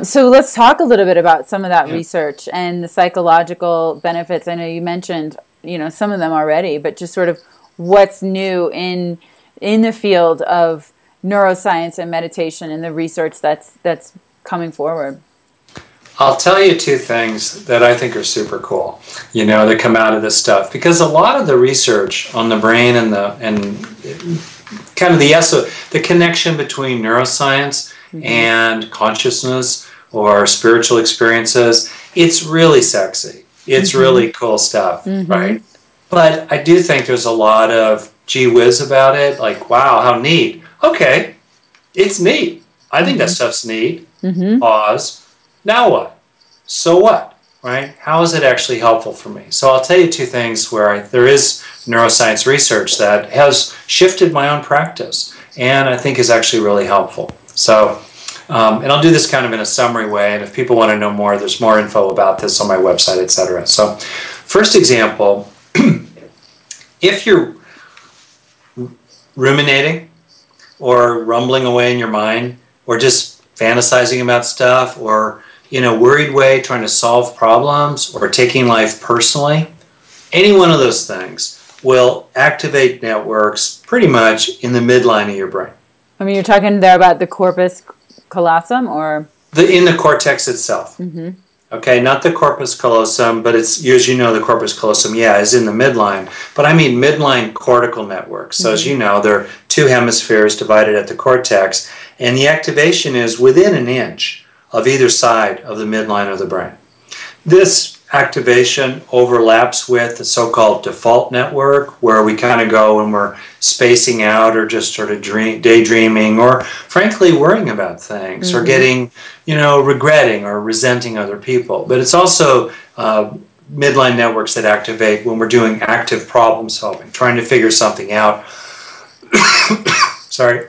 So let's talk a little bit about some of that research and the psychological benefits. I know you mentioned, some of them already, but just sort of what's new in the field of neuroscience and meditation and the research that's coming forward. I'll tell you two things that I think are super cool, that come out of this stuff. Because a lot of the research on the brain and kind of the connection between neuroscience and consciousness or spiritual experiences, it's really sexy. It's really cool stuff, right? But I do think there's a lot of gee whiz about it, like, wow, how neat. Okay, it's neat. I think that stuff's neat. Pause. Now what? So what? Right? How is it actually helpful for me? So I'll tell you two things where there is neuroscience research that has shifted my own practice and I think is actually really helpful. So, and I'll do this kind of in a summary way, and if people want to know more, there's more info about this on my website, etc. So, first example, if you're ruminating or rumbling away in your mind or just fantasizing about stuff or in a worried way trying to solve problems or taking life personally, any one of those things will activate networks pretty much in the midline of your brain. I mean, you're talking there about the corpus callosum or? In the cortex itself. Okay, not the corpus callosum, but it's, as you know, the corpus callosum, is in the midline. But I mean midline cortical networks. So as you know, there are two hemispheres divided at the cortex, and the activation is within an inch of either side of the midline of the brain. This activation overlaps with the so-called default network, where we kind of go when we're spacing out or just sort of daydreaming or frankly worrying about things or getting, regretting or resenting other people. But it's also midline networks that activate when we're doing active problem solving, trying to figure something out. Sorry.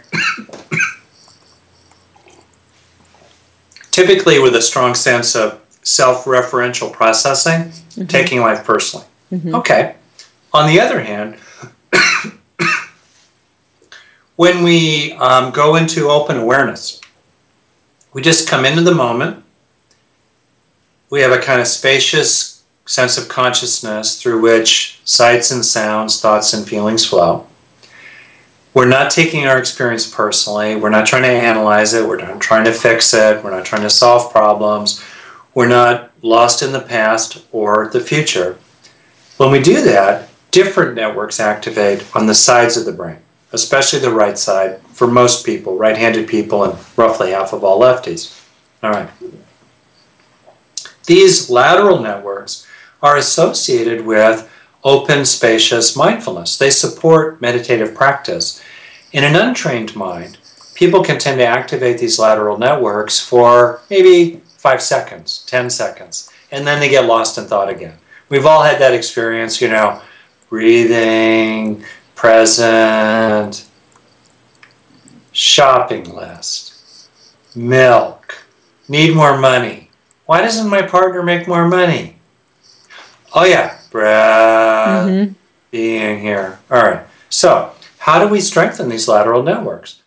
Typically with a strong sense of self-referential processing, taking life personally. Okay. On the other hand, when we go into open awareness, we just come into the moment. We have a kind of spacious sense of consciousness through which sights and sounds, thoughts and feelings flow. We're not taking our experience personally. We're not trying to analyze it. We're not trying to fix it. We're not trying to solve problems. We're not lost in the past or the future. When we do that, different networks activate on the sides of the brain, especially the right side for most people, right-handed people, and roughly half of all lefties. All right. These lateral networks are associated with open, spacious mindfulness. They support meditative practice. In an untrained mind, people can tend to activate these lateral networks for maybe 5 seconds, 10 seconds, and then they get lost in thought again. We've all had that experience, breathing, present, shopping list, milk, need more money. Why doesn't my partner make more money? Oh yeah, breath, being here. All right, so how do we strengthen these lateral networks?